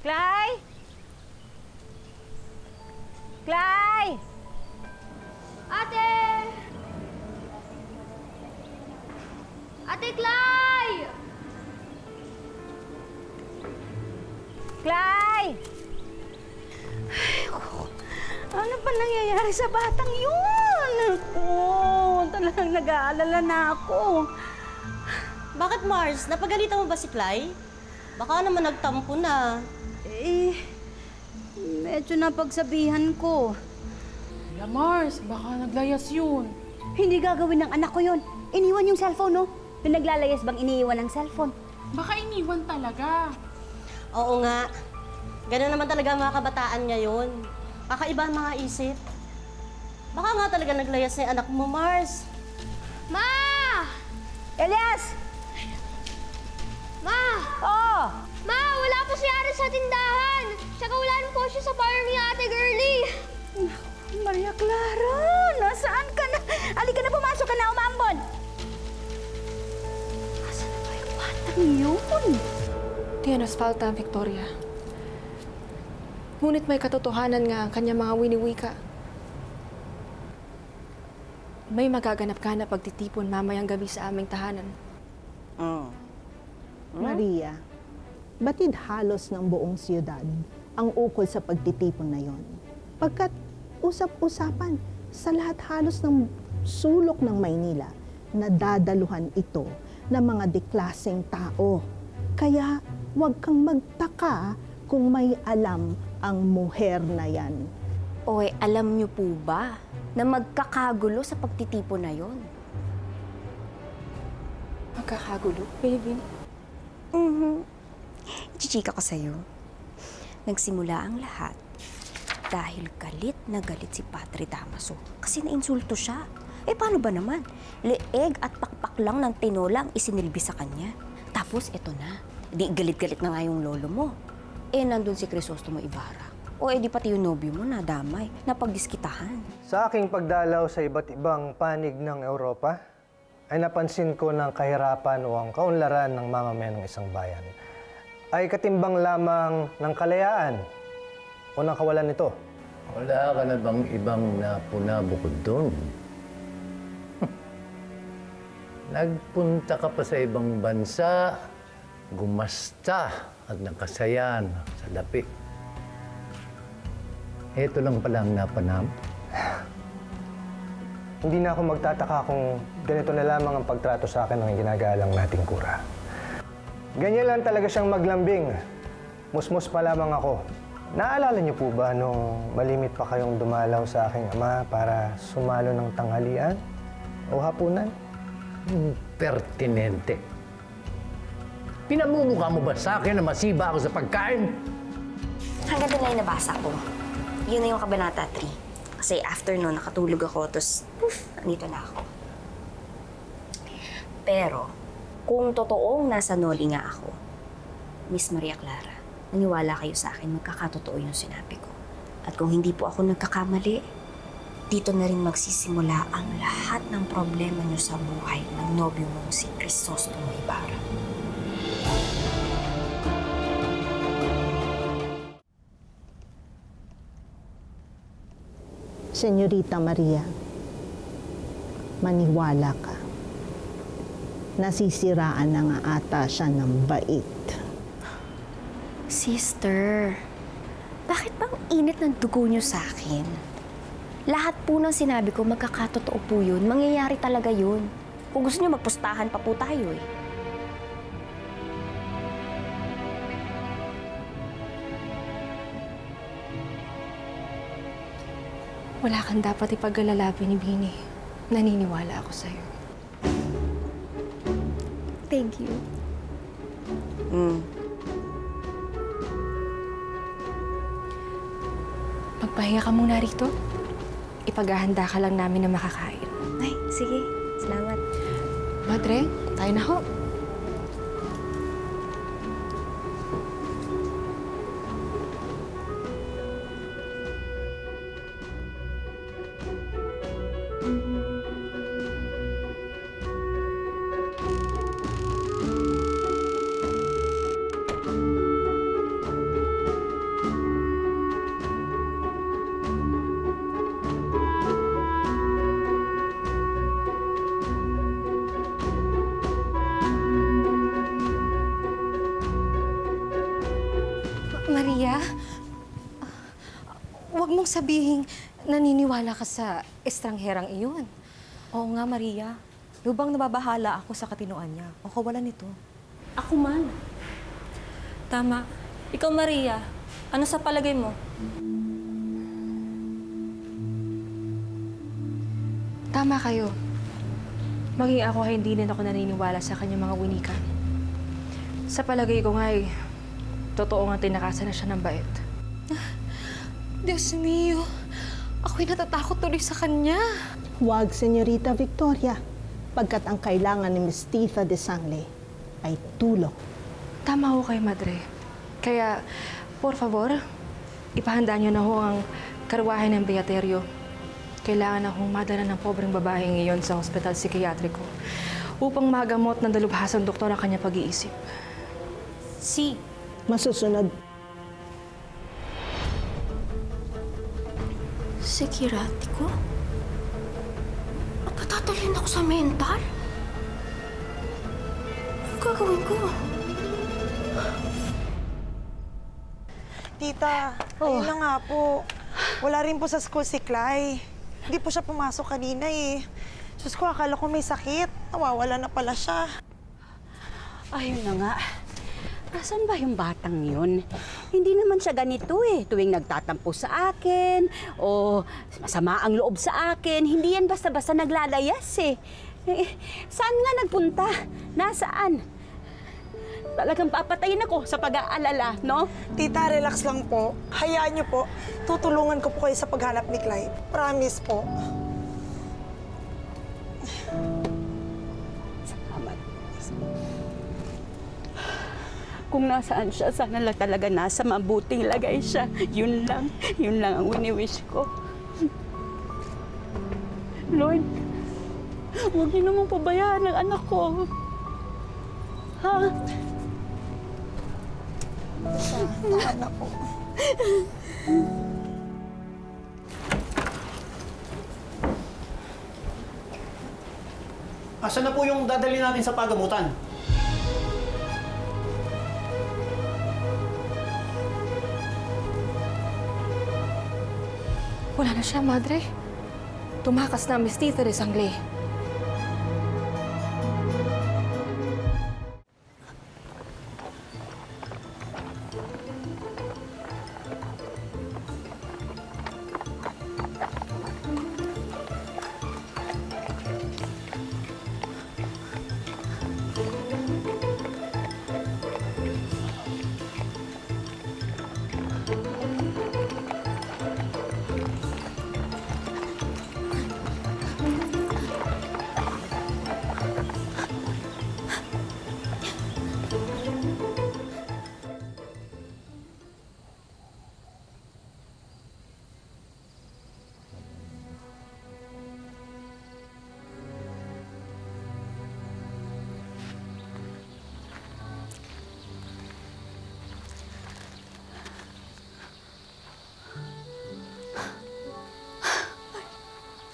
Clay? Clay! Ate! Ate Clay! Clay! Ano ba nangyayari sa batang yun? Talagang nag-aalala na ako. Bakit, Mars? Napagalitan mo ba si Clay? Baka naman nagtampo na. Medyo napagsabihan ko. Kuya Mars, baka naglayas yun. Hindi gagawin ng anak ko yun. Iniwan yung cellphone, no? Yung naglalayas bang iniiwan ng cellphone? Baka iniwan talaga. Oo nga. Ganun naman talaga ang mga kabataan ngayon. Kakaiba ang mga isip. Baka nga talaga naglayas na yung anak mo, Mars. Ma! Elias! Ma! Oh! Ma! Wala po si Aris sa tindahan! Tsaka wala rin po siya sa farm ni Ate Girlie! Maria Clara! Nasaan ka na? Halika na, pumasok ka na, umambon! Nasaan na ba yung batang yun? Tiyanos falta ang Victoria. Ngunit may katotohanan nga ang kanyang mga winiwika. May magaganap ka na pagtitipon mamayang gabi sa aming tahanan. Maria, batid halos ng buong siyudad ang ukol sa pagtitipon na yon. Pagkat usap-usapan sa lahat halos ng sulok ng Maynila na dadaluhan ito ng mga deklaseng tao. Kaya huwag kang magtaka kung may alam ang muher na yan. Oy, alam niyo po ba na magkakagulo sa pagtitipon na yon? Magkakagulo, baby. Chichika ko sa'yo. Nagsimula ang lahat dahil galit na galit si Padre Damaso kasi nainsulto siya. Eh paano ba naman? Leeg at pakpak lang ng tinola ang isinilbi sa kanya. Tapos eto na, di galit-galit na nga yung lolo mo. Eh nandun si Crisostomo Ibarra. O edi pati yung nobyo mo nadamay, napagdiskitahan. Sa aking pagdalaw sa iba't ibang panig ng Europa, ay napansin ko ng kahirapan o ang kaunlaran ng mamamayan ng isang bayan ay katimbang lamang ng kalayaan o ng kawalan nito. Wala ka na bang ibang napuna bukod doon? Nagpunta ka pa sa ibang bansa, gumasta at nakasayan sa lapi. Ito lang pala ang napanam. Hindi na ako magtataka kung ganito na lamang ang pagtrato sa akin ng ginagalang nating kura. Ganyan lang talaga siyang maglambing. Musmus pa lamang ako. Naalala niyo po ba nung malimit pa kayong dumalaw sa aking ama para sumalo ng tanghalian o hapunan? Pertinente. Pinamumukha mo ba sa akin na masiba ako sa pagkain? Hanggang doon lang yung nabasa ko. Yun na yung Kabanata 3. Kasi after nun, nakatulog ako, tapos poof, andito na ako. Pero, kung totoong nasa Noli nga ako, Miss Maria Clara, naniwala kayo sa akin, magkakatotoo yung sinabi ko. At kung hindi po ako nagkakamali, dito na rin magsisimula ang lahat ng problema niyo sa buhay ng nobyo mong si Crisostomo Ibarra. Senyorita Maria, maniwala ka. Nasisiraan na nga ata siya ng bait. Sister, bakit bang init ng dugo niyo sa akin? Lahat po ng sinabi ko, magkakatotoo po yun. Mangyayari talaga yun. Kung gusto niyo, magpustahan pa po tayo eh. Wala kang dapat ipag-alalabi ni Bini. Naniniwala ako sa'yo. Thank you. Magpahinga ka muna rito. Ipaghahanda ka lang namin na makakain. Ay, sige. Salamat. Madre, tayo na ho. Maria, huwag mong sabihing naniniwala ka sa estrangherang iyon. Oo nga, Maria. Lubang nababahala ako sa katinoan niya. O kawalan nito. Ako man. Tama. Ikaw, Maria, ano sa palagay mo? Tama kayo. Maging ako ay hindi din ako naniniwala sa kanyang mga winikan. Sa palagay ko nga ay totoo nga tinakasan na siya ng bait. Diyos mio, ako'y natatakot tuloy sa kanya. Huwag, Senyorita Victoria, pagkat ang kailangan ni Mestiza de Sangle ay tulong. Tama ho kayo, Madre. Kaya, por favor, ipahanda niyo na ho ang karwahe ng Beaterio. Kailangan akong madala ng pobreng babaeng iyon sa ospital psikiatriko upang magamot ng dalubhasang doktor ang kanyang pag-iisip. Si. Masusunod. Psikiatriko? At patatalin ako sa mental? Ano gagawin ko? Tita, ayun na nga po. Wala rin po sa school si Clay. Hindi po siya pumasok kanina eh. Diyos ko, akala ko may sakit. Nawawala na pala siya. Ayun na nga. Asan ba yung batang yun? Hindi naman siya ganito eh. Tuwing nagtatampo sa akin o masama ang loob sa akin, hindi yan basta-basta naglalayas eh. Saan nga nagpunta? Nasaan? Talagang papatayin ako sa pag-aalala, no? Tita, relax lang po. Hayaan niyo po. Tutulungan ko po kayo sa paghanap ni Clay. Promise po. Salamat. Kung nasaan siya, sana lang talaga nasa mabuting lagay siya. Yun lang ang wini-wish ko. Lord, huwag niyo naman pabayaan ang anak ko. Ha? Tahan na po. Asan na po yung dadali natin sa pagamutan? Wala na siya, Madre. Tumakas na ang Mestiza de Sangle.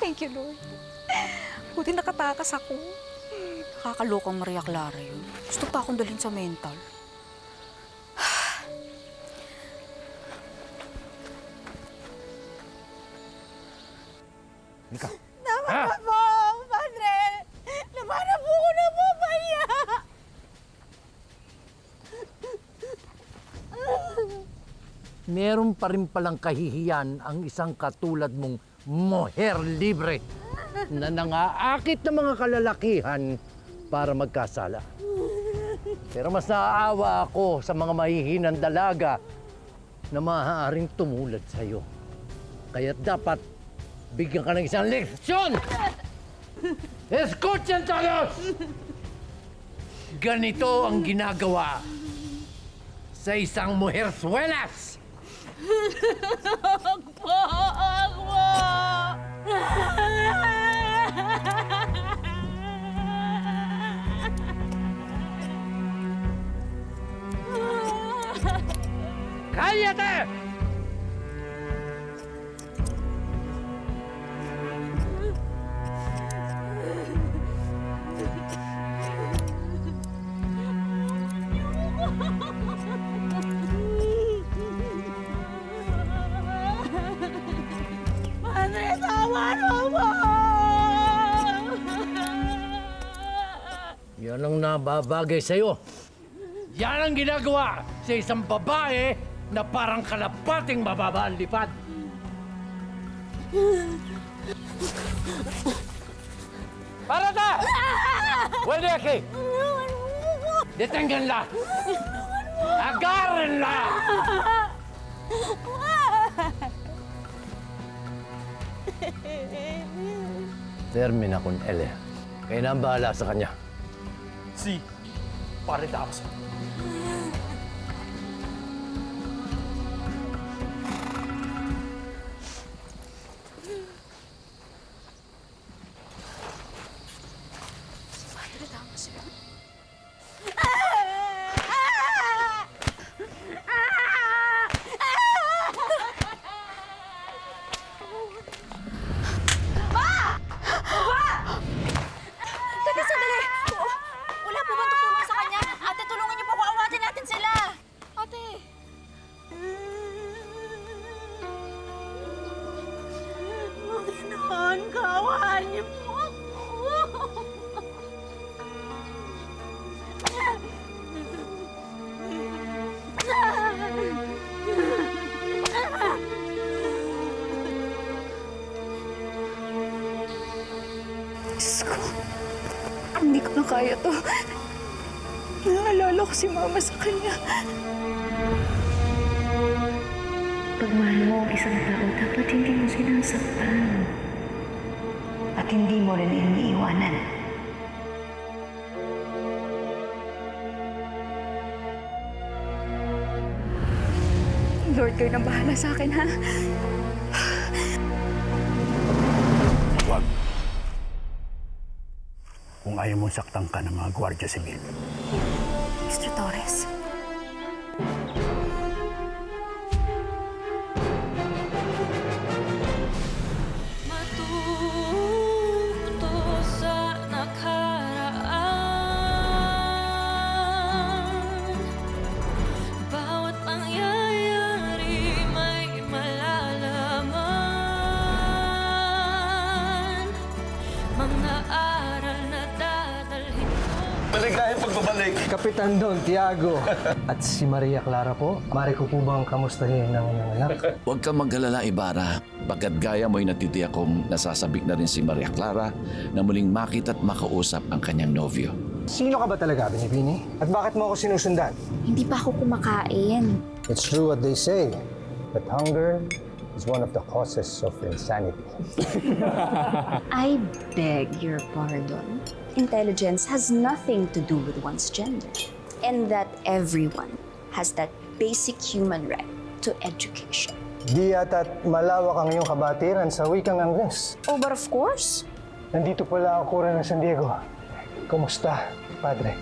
Thank you, Lord. Buti nakatakas ako. Nakakalokang Maria Clara yun. Gusto pa akong dalhin sa mental. Mika. Naman po, Padre! Naman na po ko na po, Maria! Meron pa rin palang kahihiyan ang isang katulad mong moher libre na nangaakit ng mga kalalakihan para magkasala. Pero mas naaawa ako sa mga mahihinang dalaga na maaaring tumulad sa'yo. Kaya dapat bigyan ka ng isang leksyon! Escuchen todos! Ganito ang ginagawa sa isang mujerzuelas! ¡Cállate! na babagay sa'yo. Yan ang ginagawa sa isang babae na parang kalapating mababa ang lipad. Parata! Pwede, Aki! Detenganla! Agarrenla! Termina con ele. Kayo na ang bahala sa kanya. Si Padre Damaso. Teka, sandali! Wala po bang tutulong sa kanya? Ate, tulungan niyo po ako. Awatin natin sila! Ate! Panginoon, kaawaan niyo po ako. Diyos ko, hindi ko na kaya to. Naalala ko si Mama sa kanya. Pag mahal mo ang isang tao, dapat hindi mo sinasaktan. At hindi mo rin iniiwanan. Lord, kayo nang bahala sa akin, ha? Huwag. Kung ayaw mong saktan ka ng mga Gwardiya Sibil. Mr. Torres. Matuto sa nakaraan. Bawat pangyayari may malalaman. Mga aral na dadalhin ko. Maligayang pagbabalik. Kapitan Don Tiago. At si Maria Clara po. Mari ko po bang kamustahin ng anak? Huwag kang mag-alala, Ibarra. Bagkat gaya mo'y natitiyak kong nasasabik na rin si Maria Clara na muling makita at makausap ang kanyang nobyo. Sino ka ba talaga, Binibini? At bakit mo ako sinusundan? Hindi pa ako kumakain. It's true what they say, that hunger is one of the causes of insanity. I beg your pardon. Intelligence has nothing to do with one's gender. And that everyone has that basic human right to education. Di yata't malawak ang iyong kabatiran sa wikang Angles. Oh, but of course. Nandito pala ako rin ng San Diego. Kumusta, Padre?